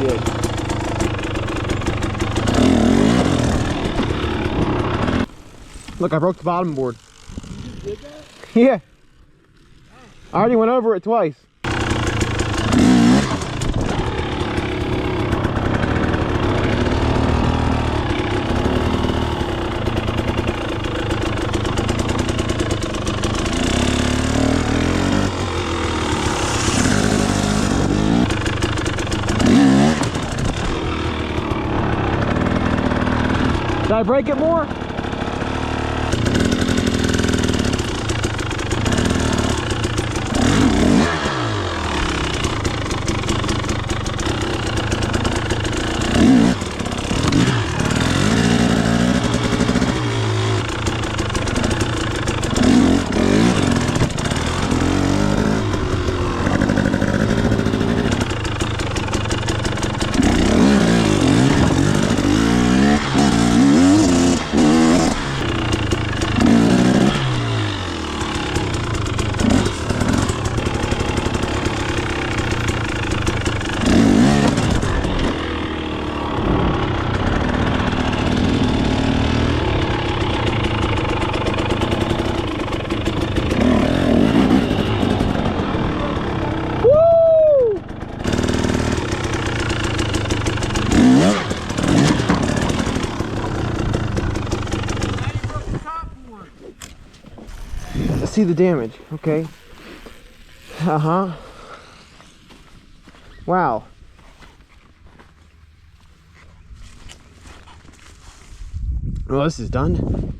did. Look, I broke the bottom board. You did that? Yeah. I already went over it twice. Did I break it more? See the damage, okay? Uh-huh. Wow. Well, this is done.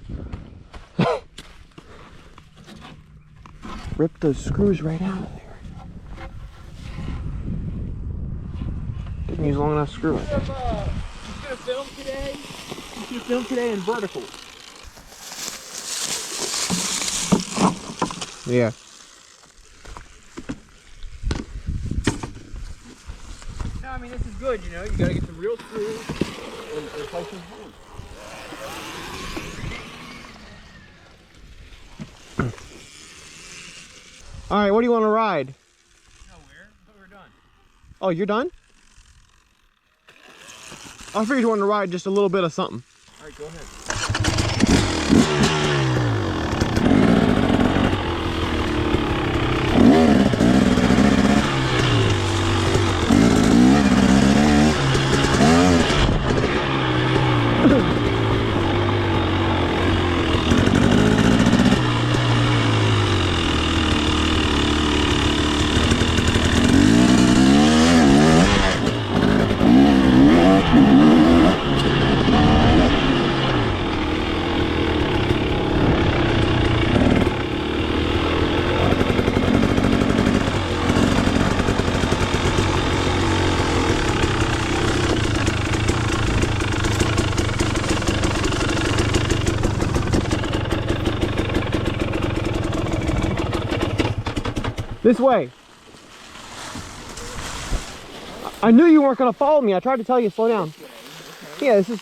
Rip those screws right out of there. Didn't use long enough screw. You should have filmed today. You should have filmed today in vertical. Yeah. No, I mean, this is good, you know. You gotta get the real screws and replace them holes. All right, what do you want to ride? Nowhere. I thought we were done. Oh, you're done? I figured you wanted to ride just a little bit of something. All right, go ahead. This way. I knew you weren't going to follow me. I tried to tell you slow down. Yeah, this is...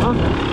Huh?